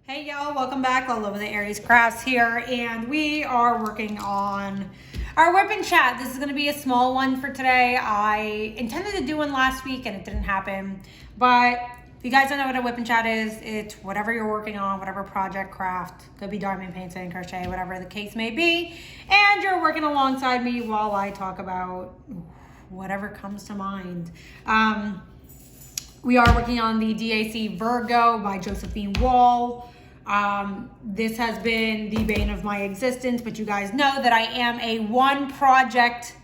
Hey y'all, welcome back. All over the Aries Crafts here, and we are working on our whip and chat. This is going to be a small one for today. I intended to do one last week and it didn't happen, but if you guys don't know what a whip and chat is, it's whatever you're working on, whatever project, craft, could be diamond painting, crochet, whatever the case may be, and you're working alongside me while I talk about whatever comes to mind. We are working on the DAC Virgo by Josephine. This has been the bane of my existence, but you guys know that I am a one project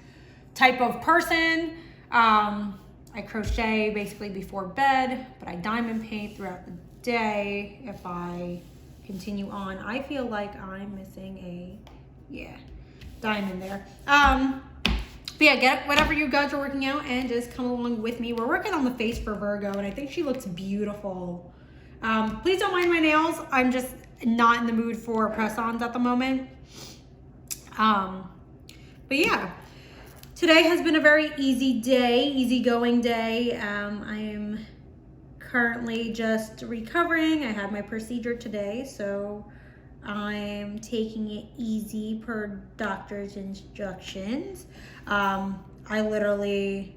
type of person. I crochet basically before bed, but I diamond paint throughout the day. If I continue on, I feel like I'm missing a, diamond there. But yeah, get whatever you guys are working out and just come along with me. We're working on the face for Virgo, and I think she looks beautiful. Please don't mind my nails. I'm just not in the mood for press-ons at the moment. But yeah, today has been a very easygoing day. I am currently just recovering. I had my procedure today, so I'm taking it easy per doctor's instructions. I literally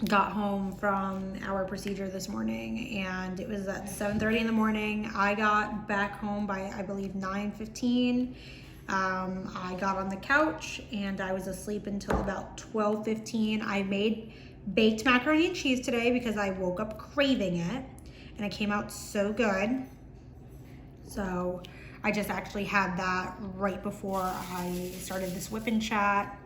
got home from our procedure this morning and it was at 7:30 in the morning. I got back home by, I believe, 9:15. I got on the couch and I was asleep until about 12:15. I made baked macaroni and cheese today because I woke up craving it and it came out so good. So I just actually had that right before I started this whip and chat.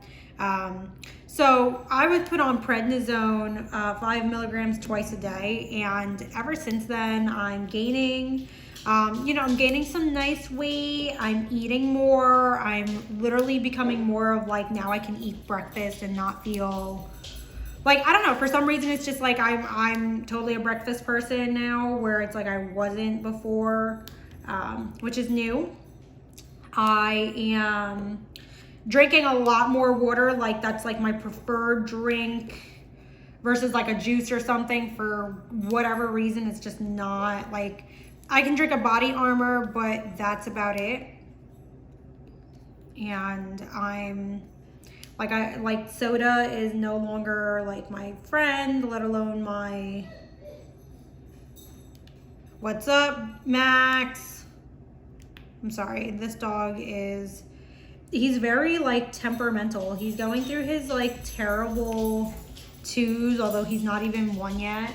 So I was put on prednisone, 5 milligrams twice a day. And ever since then, I'm gaining, I'm gaining some nice weight. I'm eating more. I'm literally becoming more of like, now I can eat breakfast and not feel like, I don't know, for some reason, it's just like, I'm totally a breakfast person now, where it's like I wasn't before. Which is new. I am drinking a lot more water. Like that's like my preferred drink versus like a juice or something. For whatever reason, it's just not like, I can drink a Body Armor, but that's about it. And I'm like soda is no longer like my friend, let alone my, what's up, Max? I'm sorry, this dog he's very like temperamental. He's going through his like terrible twos, although he's not even one yet.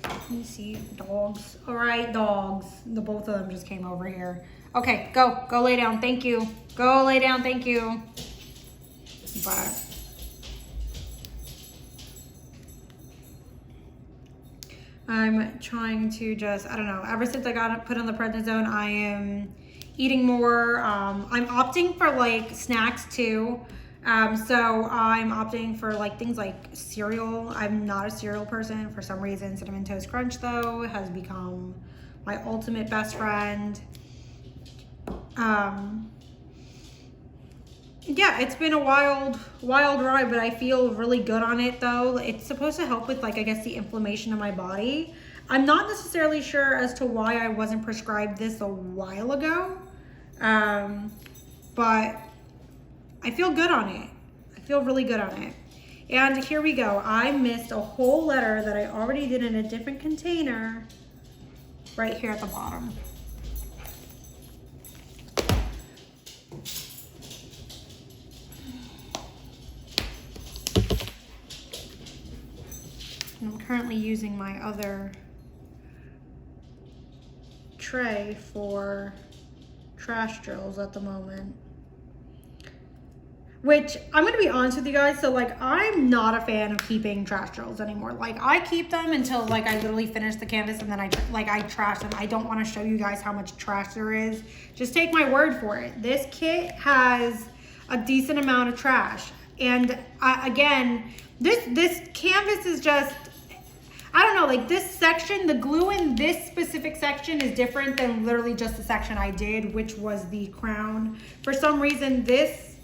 Let me see, dogs. All right, dogs. The both of them just came over here. Okay, go lay down, thank you. Go lay down, thank you. But I'm trying to just, I don't know, ever since I got put on the prednisone, I am eating more. I'm opting for like snacks too. So I'm opting for like things like cereal. I'm not a cereal person for some reason. Cinnamon Toast Crunch though has become my ultimate best friend. Yeah, it's been a wild ride, but I feel really good on it though. It's supposed to help with like, I guess, the inflammation of my body. I'm not necessarily sure as to why I wasn't prescribed this a while ago. But I feel good on it. I feel really good on it. And here we go. I missed a whole letter that I already did in a different container right here at the bottom. I'm currently using my other tray for trash drills at the moment. Which, I'm gonna be honest with you guys, so like, I'm not a fan of keeping trash drills anymore. Like, I keep them until like I literally finish the canvas and then I trash them. I don't wanna show you guys how much trash there is. Just take my word for it. This kit has a decent amount of trash. And again, this canvas is just, I don't know, like this section, the glue in this specific section is different than literally just the section I did, which was the crown. For some reason, this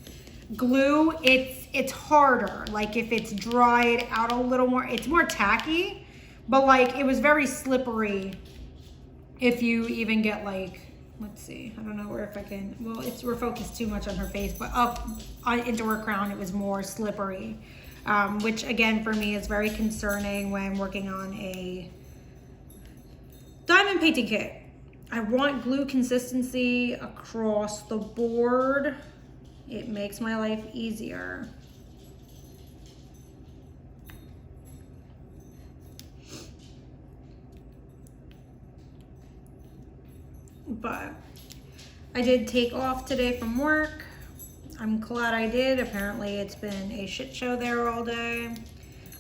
glue, it's harder. Like if it's dried out a little more, it's more tacky, but like it was very slippery. If you even get like, let's see, I don't know where if I can, well, we're focused too much on her face, but up into her crown, it was more slippery, which again, for me is very concerning when working on a diamond painting kit. I want glue consistency across the board. It makes my life easier. But I did take off today from work. I'm glad I did. Apparently it's been a shit show there all day.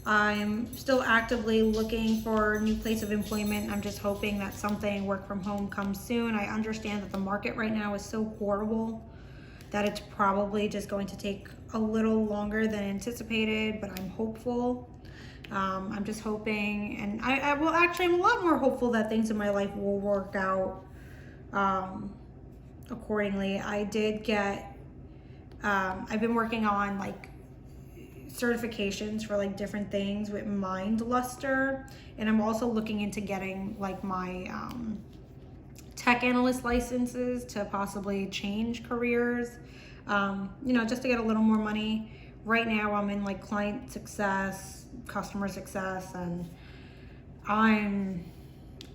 I'm still actively looking for a new place of employment. I'm just hoping that something work from home comes soon. I understand that the market right now is so horrible that it's probably just going to take a little longer than anticipated, but I'm hopeful. I'm just hoping, and I'm a lot more hopeful that things in my life will work out accordingly. I did get, I've been working on like certifications for like different things with Mind Luster, and I'm also looking into getting like my tech analyst licenses to possibly change careers, you know, just to get a little more money. Right now I'm in like client success, customer success, and I'm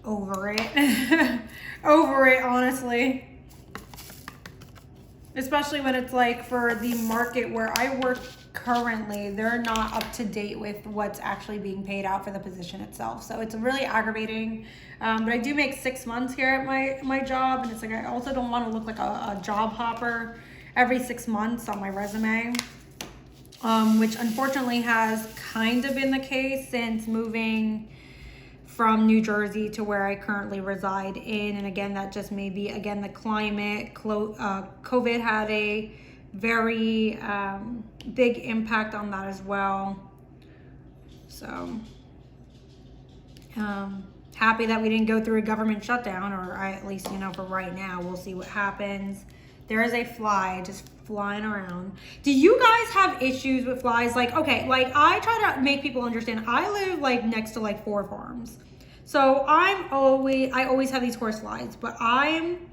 over it. Over it, honestly. Especially when it's like for the market where I work currently, they're not up to date with what's actually being paid out for the position itself. So it's really aggravating. But I do make 6 months here at my job, and it's like I also don't want to look like a job hopper every 6 months on my resume, which unfortunately has kind of been the case since moving from New Jersey to where I currently reside in. And again, that just may be, again, the climate. COVID had a very big impact on that as well. So happy that we didn't go through a government shutdown, or at least, you know, for right now. We'll see what happens. There is a fly just flying around. Do you guys have issues with flies? Like, okay, like I try to make people understand, I live like next to like 4 farms. So I always have these horse flies, but I'm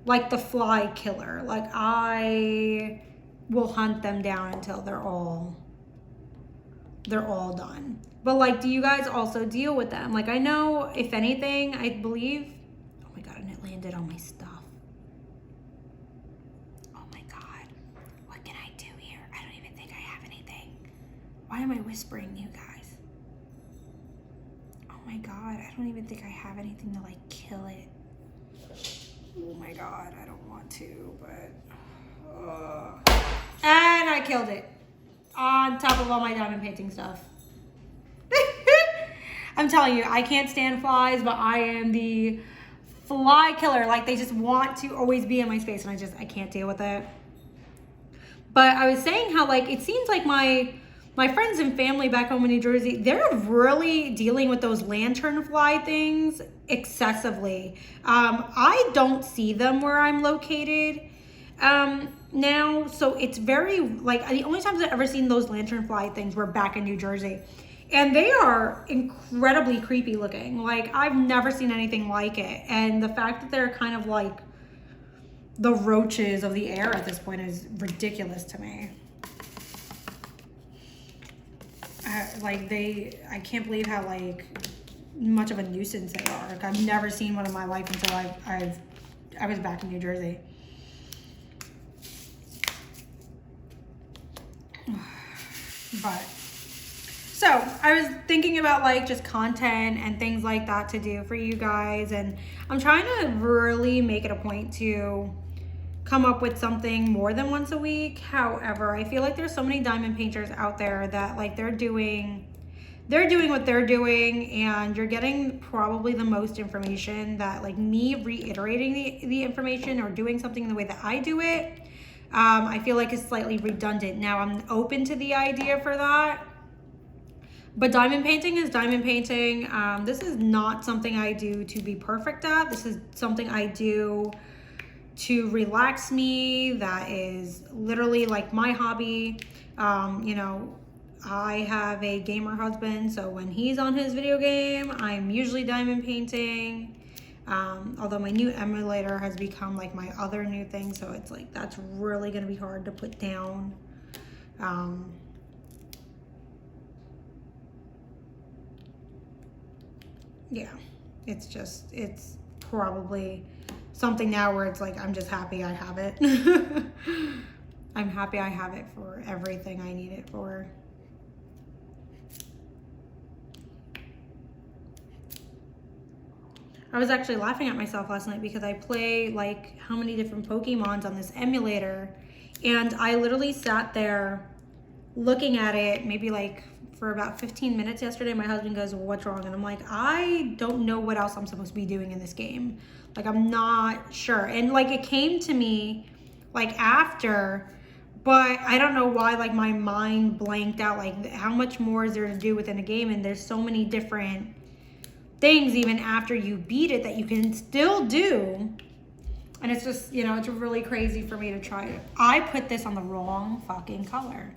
like the fly killer. Like I will hunt them down until they're all done. But like, do you guys also deal with them? Like I know, if anything, I believe, oh my God, and it landed on my stuff. Oh my God, what can I do here? I don't even think I have anything. Why am I whispering, you guys? Oh my God, I don't even think I have anything to like kill it. Oh my God, I don't want to, but and I killed it on top of all my diamond painting stuff. I'm telling you, I can't stand flies, but I am the fly killer. Like they just want to always be in my space, and I can't deal with it. But I was saying how like it seems like my friends and family back home in New Jersey, they're really dealing with those lantern fly things excessively. I don't see them where I'm located now, so it's very, like, the only times I've ever seen those lantern fly things were back in New Jersey, and they are incredibly creepy looking. Like, I've never seen anything like it, and the fact that they're kind of like the roaches of the air at this point is ridiculous to me. I can't believe how like much of a nuisance they are. Like I've never seen one in my life until I was back in New Jersey. But so I was thinking about like just content and things like that to do for you guys, and I'm trying to really make it a point to come up with something more than once a week. However, I feel like there's so many diamond painters out there that like they're doing what they're doing, and you're getting probably the most information that like me reiterating the information or doing something the way that I do it. I feel like it's slightly redundant. Now I'm open to the idea for that, but diamond painting is diamond painting. This is not something I do to be perfect at. This is something I do to relax me, that is literally like my hobby. You know, I have a gamer husband, so when he's on his video game, I'm usually diamond painting. Although my new emulator has become like my other new thing, so it's like that's really gonna be hard to put down. Yeah, it's probably something now where it's like I'm just happy I have it. I'm happy I have it for everything I need it for. I was actually laughing at myself last night because I play like how many different Pokemons on this emulator, and I literally sat there looking at it maybe like for about 15 minutes yesterday. My husband goes, well, what's wrong? And I'm like, I don't know what else I'm supposed to be doing in this game. Like, I'm not sure. And like it came to me like after, but I don't know why, like my mind blanked out. Like, how much more is there to do within a game? And there's so many different things even after you beat it that you can still do. And it's just, you know, it's really crazy for me to try it. I put this on the wrong fucking color.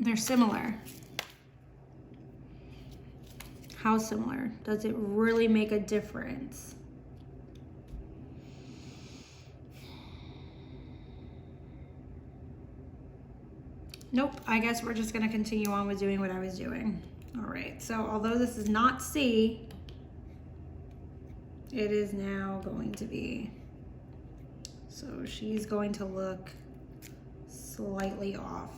They're similar. How similar? Does it really make a difference? Nope, I guess we're just gonna continue on with doing what I was doing. All right, so although this is not C, it is now going to be. So she's going to look slightly off.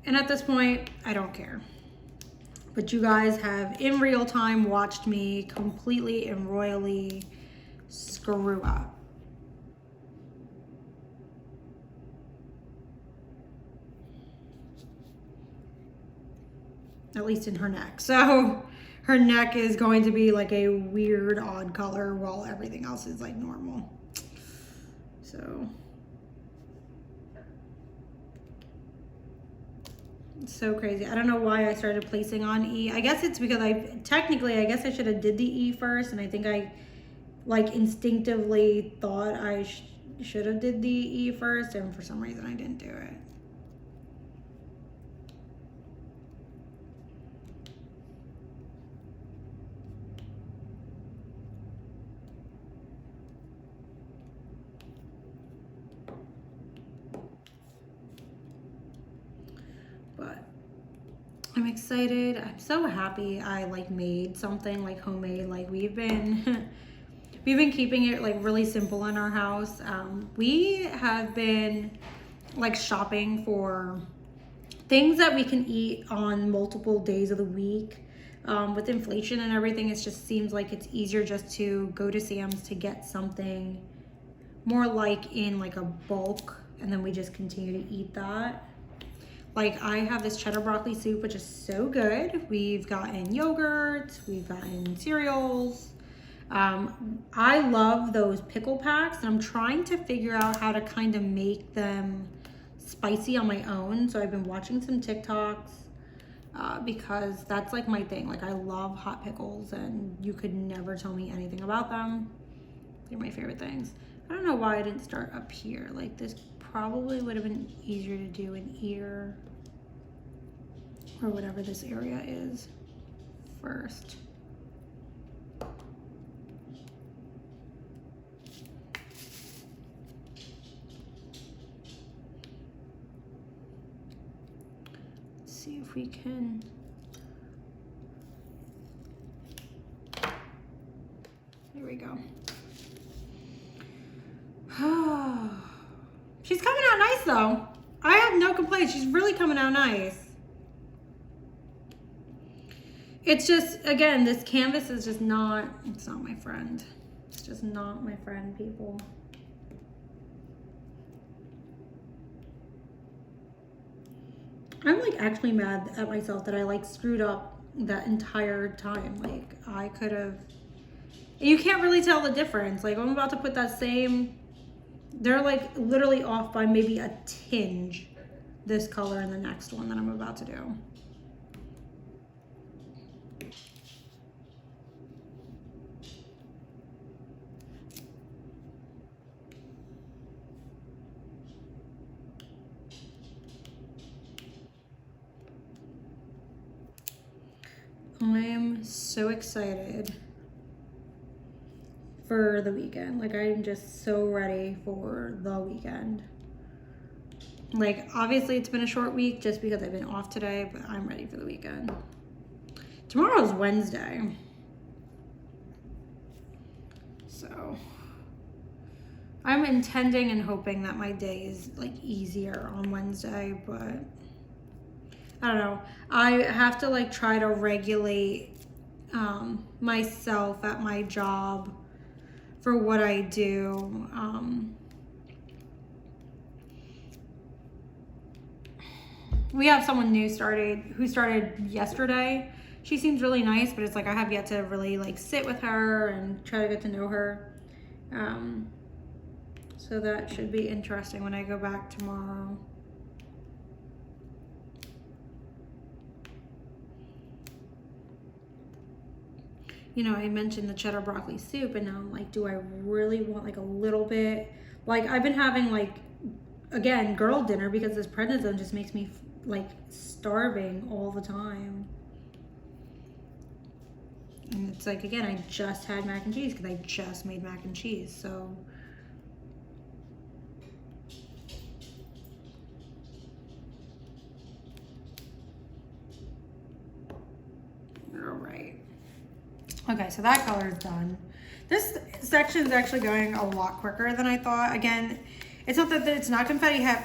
And at this point, I don't care. But you guys have in real time watched me completely and royally screw up. At least in her neck. So her neck is going to be like a weird odd color while everything else is like normal. So it's so crazy. I don't know why I started placing on E. I guess it's because I guess I should have did the E first, and I think I like instinctively thought I should have did the E first, and for some reason I didn't do it. I'm excited. I'm so happy I like made something like homemade. Like we've been keeping it like really simple in our house. We have been like shopping for things that we can eat on multiple days of the week. With inflation and everything, it just seems like it's easier just to go to Sam's to get something more like in like a bulk, and then we just continue to eat that. Like I have this cheddar broccoli soup, which is so good. We've gotten yogurt, we've gotten cereals. I love those pickle packs, and I'm trying to figure out how to kind of make them spicy on my own. So I've been watching some TikToks because that's like my thing. Like I love hot pickles, and you could never tell me anything about them. They're my favorite things. I don't know why I didn't start up here. Like this probably would have been easier to do in here or whatever this area is first. Let's see if we can. There we go. She's coming out nice though. I have no complaints. She's really coming out nice. It's just, again, this canvas is just not, it's not my friend. It's just not my friend, people. I'm like actually mad at myself that I like screwed up that entire time. Like I could have, you can't really tell the difference. Like I'm about to put that same, they're like literally off by maybe a tinge. this color in the next one that I'm about to do. I'm so excited for the weekend. Like, I'm just so ready for the weekend. Like, obviously it's been a short week just because I've been off today, but I'm ready for the weekend. Tomorrow's Wednesday. So I'm intending and hoping that my day is like easier on Wednesday, but I don't know. I have to like try to regulate myself at my job for what I do. We have someone new who started yesterday. She seems really nice, but it's like I have yet to really like sit with her and try to get to know her. So that should be interesting when I go back tomorrow. You know, I mentioned the cheddar broccoli soup, and now I'm like, do I really want like a little bit? Like, I've been having like, again, girl dinner because this prednisone just makes me like starving all the time. And it's like, again, I just had mac and cheese because I just made mac and cheese, so. All right. Okay, so that color is done. This section is actually going a lot quicker than I thought. Again, it's not that it's not confetti heavy.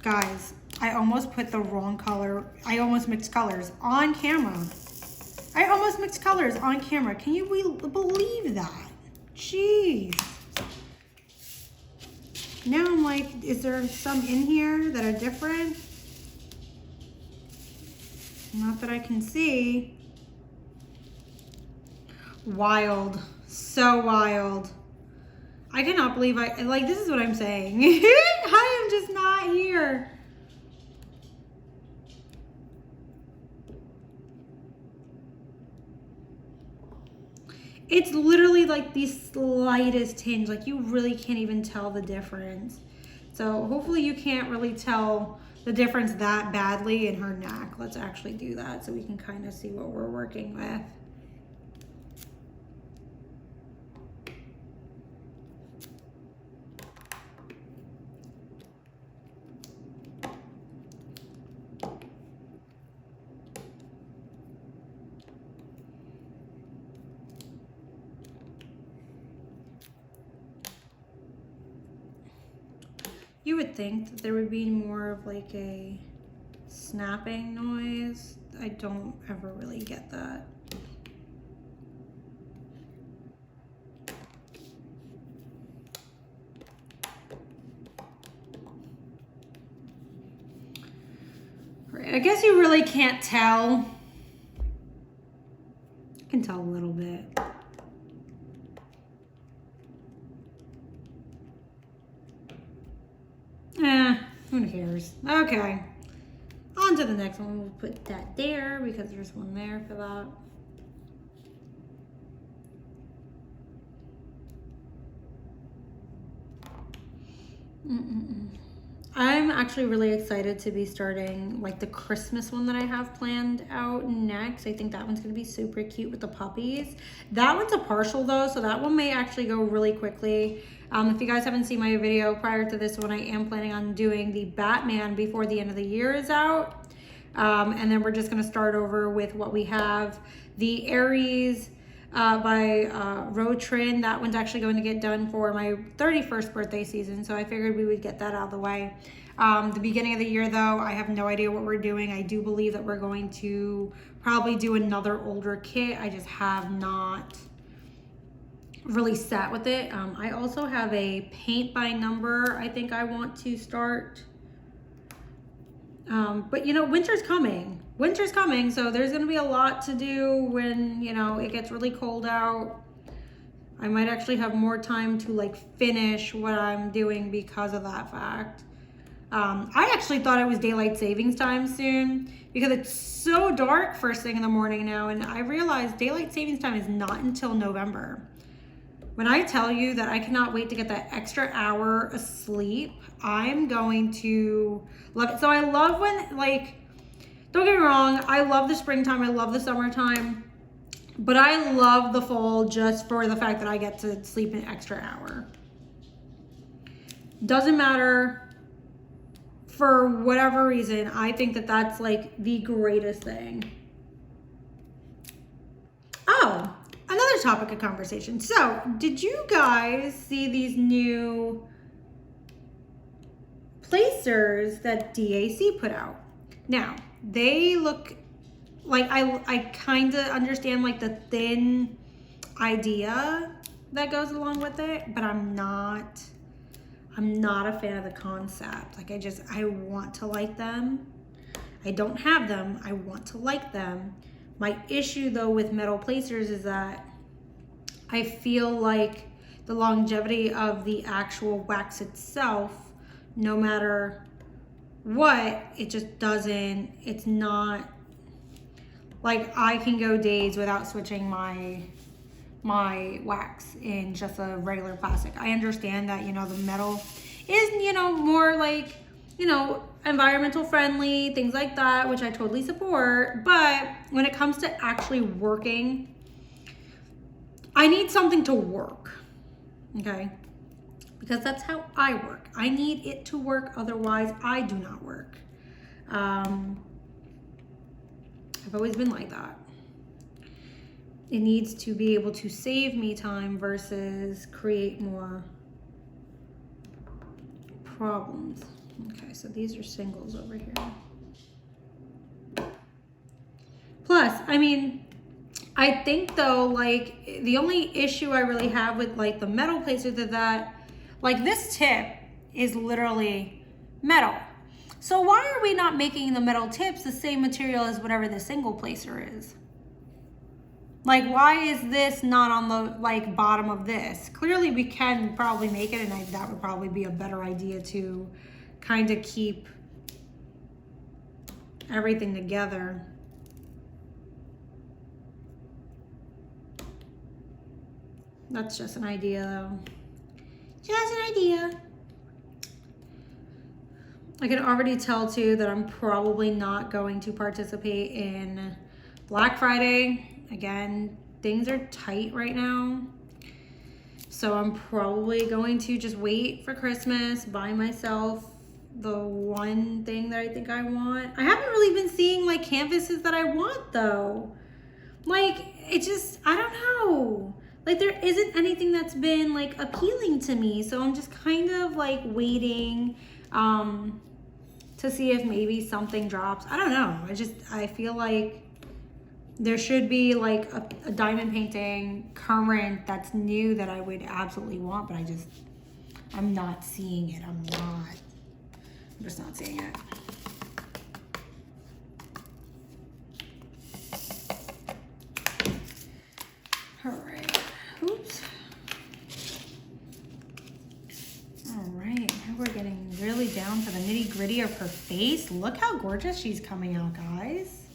Guys, I almost put the wrong color. I almost mixed colors on camera. Can you believe that? Jeez. Now I'm like, is there some in here that are different? Not that I can see. Wild. So wild. I cannot believe like, this is what I'm saying. I am just not here. It's literally like the slightest tinge. Like, you really can't even tell the difference. So hopefully you can't really tell the difference that badly in her neck. Let's actually do that so we can kind of see what we're working with. You would think that there would be more of like a snapping noise. I don't ever really get that. Right, I guess you really can't tell. I can tell a little bit. Who cares? Okay. On to the next one. We'll put that there because there's one there for that. I'm actually really excited to be starting like the Christmas one that I have planned out next. I think that one's gonna be super cute with the puppies. That one's a partial though, so that one may actually go really quickly. If you guys haven't seen my video prior to this one, I am planning on doing the Batman before the end of the year is out. And then we're just gonna start over with what we have. The Aries by Rotrin, that one's actually going to get done for my 31st birthday season, so I figured we would get that out of the way. The beginning of the year though, I have no idea what we're doing. I do believe that we're going to probably do another older kit. I just have not really sat with it. I also have a paint by number I think I want to start. But you know, winter's coming. Winter's coming, so there's gonna be a lot to do when, you know, it gets really cold out. I might actually have more time to like finish what I'm doing because of that fact. I actually thought it was daylight savings time soon because it's so dark first thing in the morning now, and I realized daylight savings time is not until November. When I tell you that I cannot wait to get that extra hour of sleep, I'm going to love it. So I love when, like, don't get me wrong, I love the springtime, I love the summertime, but I love the fall just for the fact that I get to sleep an extra hour. Doesn't matter. For whatever reason, I think that that's like the greatest thing. Oh, another topic of conversation. So, did you guys see these new placers that DAC put out? Now, they look like, I kind of understand like the thin idea that goes along with it, but I'm not a fan of the concept. Like I want to like them. I don't have them. I want to like them. My issue though with metal placers is that I feel like the longevity of the actual wax itself, no matter what, it just doesn't, it's not, like I can go days without switching my wax in just a regular plastic. I understand that, you know, the metal is, you know, more like, you know, environmental friendly, things like that, which I totally support. But when it comes to actually working, I need something to work, okay? Because that's how I work. I need it to work, otherwise I do not work. I've always been like that. It needs to be able to save me time versus create more problems. Okay, so these are singles over here. Plus, I mean, I think though, like the only issue I really have with like the metal placers is that like this tip is literally metal. So why are we not making the metal tips the same material as whatever the single placer is? Like, why is this not on the like bottom of this? Clearly we can probably make it, and that would probably be a better idea to kind of keep everything together. That's just an idea though. Just an idea. I can already tell too that I'm probably not going to participate in Black Friday. Again, things are tight right now. So I'm probably going to just wait for Christmas, buy myself the one thing that I think I want. I haven't really been seeing like canvases that I want though. Like, it just, I don't know. Like there isn't anything that's been like appealing to me. So I'm just kind of like waiting to see if maybe something drops. I don't know. I feel like there should be like a diamond painting current that's new that I would absolutely want, but I'm not seeing it. I'm just not seeing it. All right, oops. All right, now we're getting really down to the nitty gritty of her face. Look how gorgeous she's coming out, guys.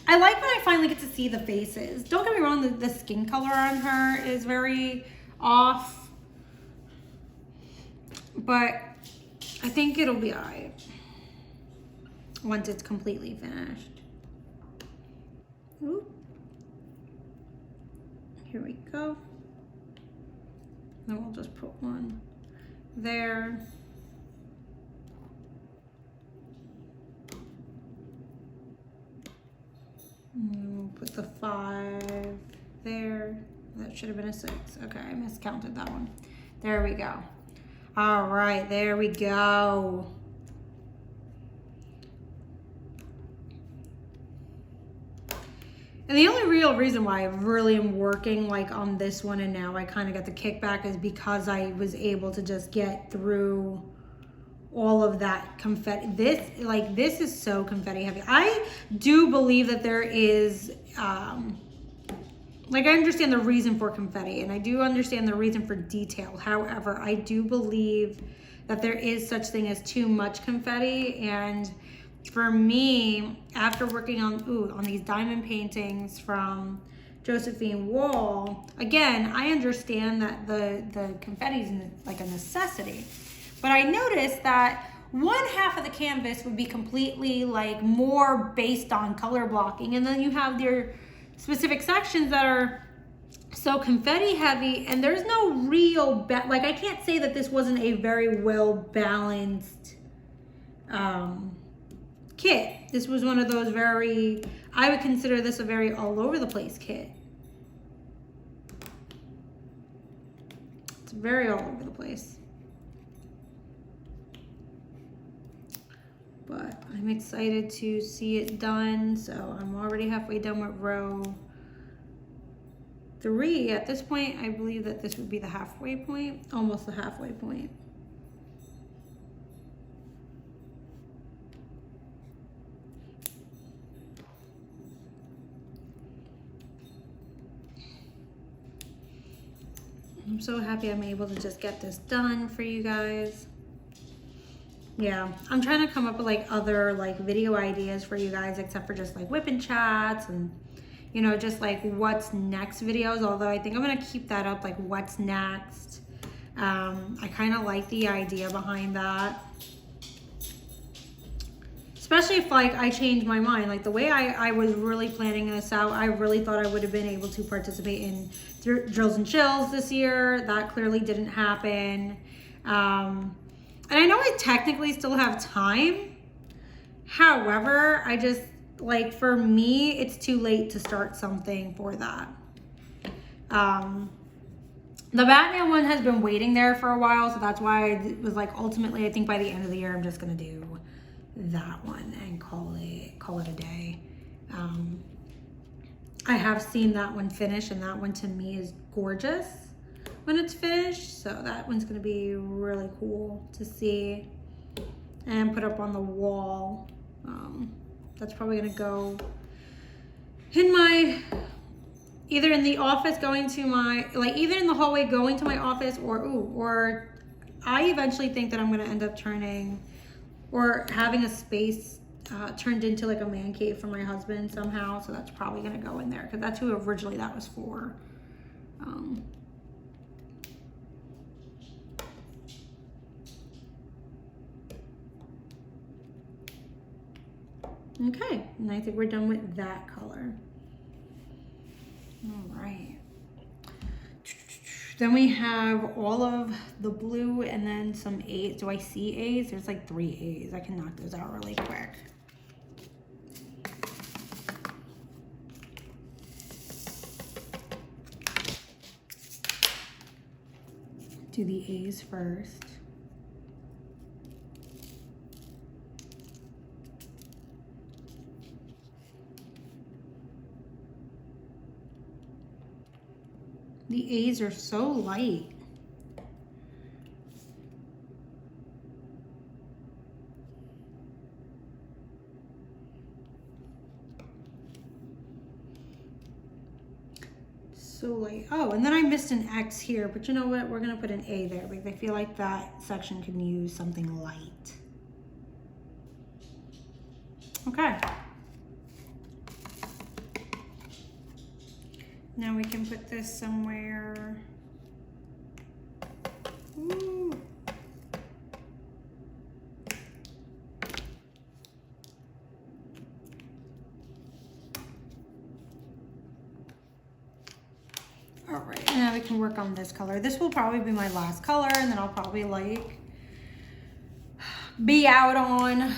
I like when I finally get to see the faces. Don't get me wrong, the skin color on her is very off, but I think it'll be all right once it's completely finished. Ooh. Here we go. Then we'll just put one there. We'll put the 5 there. That should have been a 6. Okay, I miscounted that one. There we go. All right, there we go. And the only real reason why I really am working like on this one and now I kind of got the kickback is because I was able to just get through all of that confetti. This is so confetti heavy. I do believe that there is like, I understand the reason for confetti and I do understand the reason for detail. However, I do believe that there is such thing as too much confetti. And for me, after working on these diamond paintings from Josephine wall, again, I understand that the confetti is like a necessity, but I noticed that one half of the canvas would be completely like more based on color blocking, and then you have your specific sections that are so confetti heavy, and there's no real like, I can't say that this wasn't a very well balanced kit. This was one of those I would consider this a very all over the place kit. It's very all over the place. But I'm excited to see it done. So I'm already halfway done with row 3. At this point, I believe that this would be the halfway point, almost the halfway point. I'm so happy I'm able to just get this done for you guys. Yeah, I'm trying to come up with like other like video ideas for you guys, except for just like whipping chats and, you know, just like what's next videos. Although I think I'm gonna keep that up, like what's next. I kind of like the idea behind that, especially if like I change my mind. Like the way I was really planning this out, I really thought I would have been able to participate in drills and chills this year. That clearly didn't happen. And I know I technically still have time. However, I just, like, for me, it's too late to start something for that. The Batman one has been waiting there for a while, so that's why I was like, ultimately, I think by the end of the year, I'm just going to do that one and call it a day. I have seen that one finish, and that one to me is gorgeous when it's finished. So that one's gonna be really cool to see and put up on the wall. That's probably gonna go in my, either in the office going to my, like either in the hallway going to my office, or I eventually think that I'm gonna end up turning or having a space turned into like a man cave for my husband somehow. So that's probably gonna go in there because that's who originally that was for. Okay, and I think we're done with that color. All right. Then we have all of the blue and then some A's. Do I see A's? There's like 3 A's. I can knock those out really quick. Do the A's first. The A's are so light. So light. Oh, and then I missed an X here, but you know what? We're gonna put an A there because I feel like that section can use something light. Okay. Now we can put this somewhere. Ooh. All right, now we can work on this color. This will probably be my last color, and then I'll probably like be out on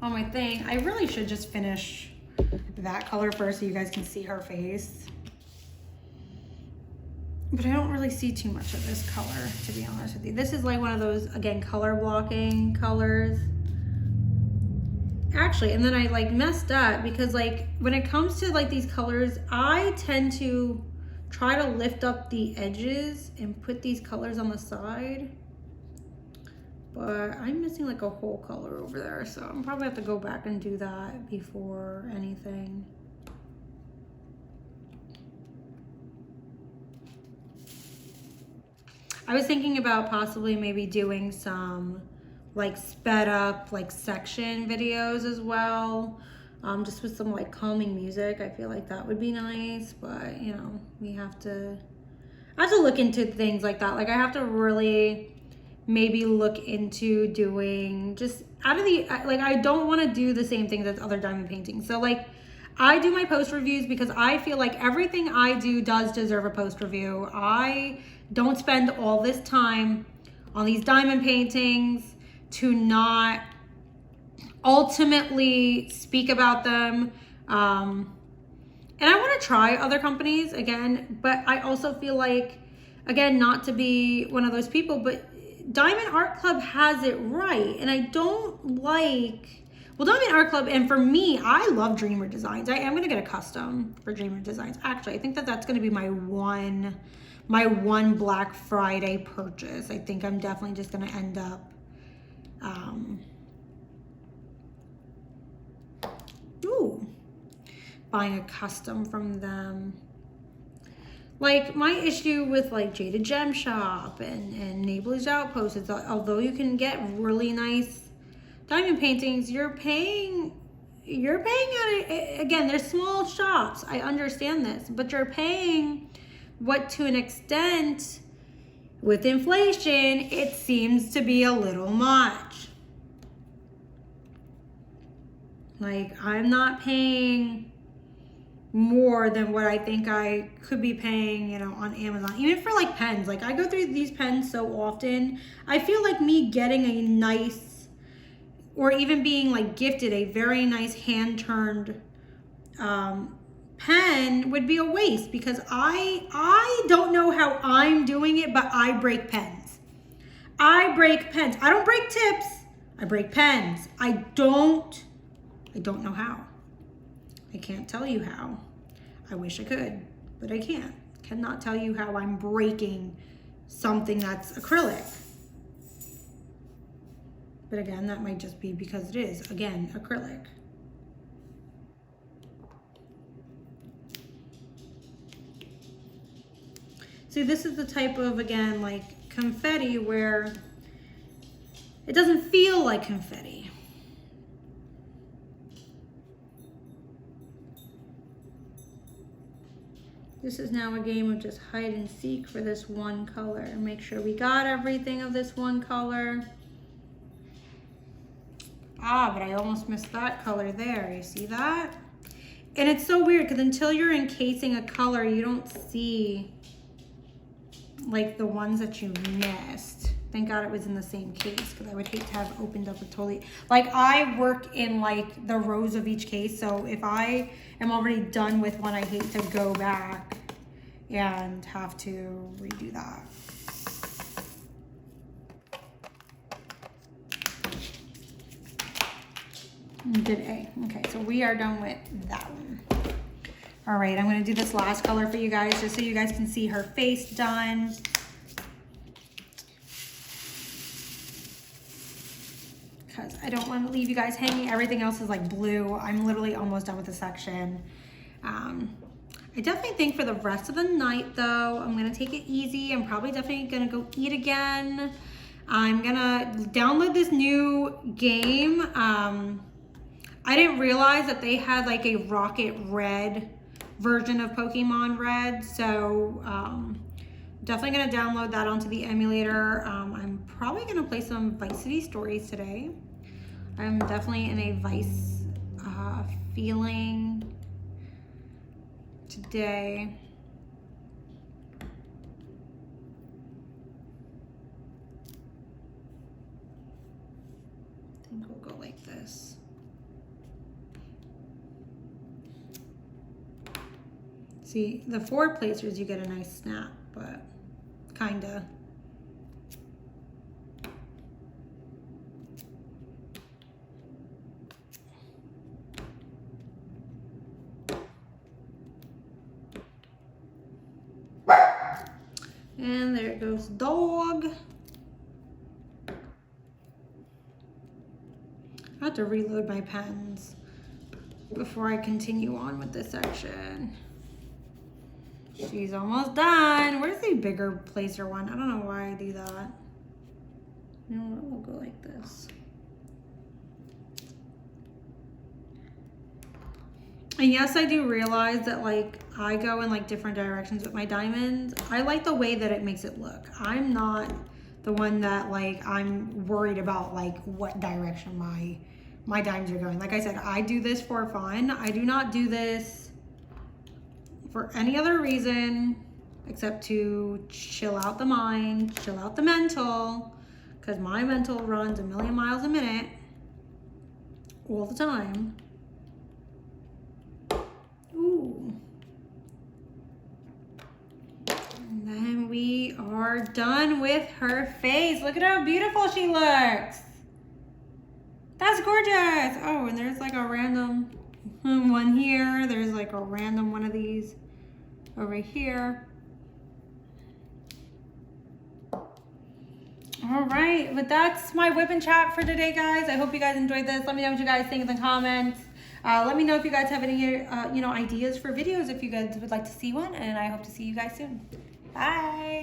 my thing. I really should just finish that color first so you guys can see her face. But I don't really see too much of this color, to be honest with you. This is like one of those, again, color blocking colors. Actually, and then I like messed up because like when it comes to like these colors, I tend to try to lift up the edges and put these colors on the side. But I'm missing like a whole color over there, so I'm probably have to go back and do that before anything. I was thinking about possibly maybe doing some like sped up like section videos as well, just with some like calming music. I feel like that would be nice, but you know, I have to look into things like that. Like I have to really maybe look into doing just out of the, like I don't want to do the same things as other diamond paintings. So like I do my post reviews because I feel like everything I do does deserve a post review. I don't spend all this time on these diamond paintings to not ultimately speak about them. And I want to try other companies again, but I also feel like, again, not to be one of those people, but Diamond Art Club has it right. And I don't like, well, Diamond Art Club, and for me, I love Dreamer Designs. I am going to get a custom for Dreamer Designs. Actually, I think that that's going to be my one Black Friday purchase. I think I'm definitely just going to end up buying a custom from them. Like my issue with like Jada Gem Shop and Neighbor's Outpost is that although you can get really nice diamond paintings, you're paying at it. Again, they're small shops. I understand this, but you're paying what to an extent with inflation, it seems to be a little much. Like I'm not paying more than what I think I could be paying, you know, on Amazon. Even for like pens, like I go through these pens so often. I feel like me getting a nice, or even being like gifted a very nice hand-turned pen would be a waste, because I don't know how I'm doing it, but I break pens. I break pens. I don't break tips. I break pens. I don't know how. I can't tell you how. I wish I could, but I can't. Cannot tell you how I'm breaking something that's acrylic. But again, that might just be because it is, again, acrylic. See, this is the type of, again, like confetti where it doesn't feel like confetti. This is now a game of just hide and seek for this one color. Make sure we got everything of this one color. Ah, but I almost missed that color there. You see that? And it's so weird because until you're encasing a color, you don't see like the ones that you missed. Thank God it was in the same case, because I would hate to have opened up a totally, like I work in like the rows of each case. So if I am already done with one, I hate to go back and have to redo that. Did A. Okay, so we are done with that one. All right, I'm gonna do this last color for you guys, just so you guys can see her face done. Because I don't want to leave you guys hanging. Everything else is like blue. I'm literally almost done with the section. I definitely think for the rest of the night though, I'm gonna take it easy. I'm probably definitely gonna go eat again. I'm gonna download this new game. I didn't realize that they had like a Rocket Red version of Pokemon Red. So definitely gonna download that onto the emulator. I'm probably gonna play some Vice City Stories today. I'm definitely in a Vice feeling today. I think we'll go like this. See, the 4 placers, you get a nice snap, but kinda. And there goes dog. I have to reload my pens before I continue on with this section. She's almost done. Where's the bigger placer one? I don't know why I do that. You know what? We'll go like this. And yes, I do realize that like I go in like different directions with my diamonds. I like the way that it makes it look. I'm not the one that like I'm worried about like what direction my diamonds are going. Like I said, I do this for fun. I do not do this for any other reason except to chill out the mind, chill out the mental, because my mental runs a million miles a minute all the time. Ooh. And then we are done with her face. Look at how beautiful she looks. That's gorgeous. Oh, and there's like a random one here. There's like a random one of these over here. All right, but that's my whip and chat for today, guys. I hope you guys enjoyed this. Let me know what you guys think in the comments. Let me know if you guys have any ideas for videos if you guys would like to see one, and I hope to see you guys soon. Bye.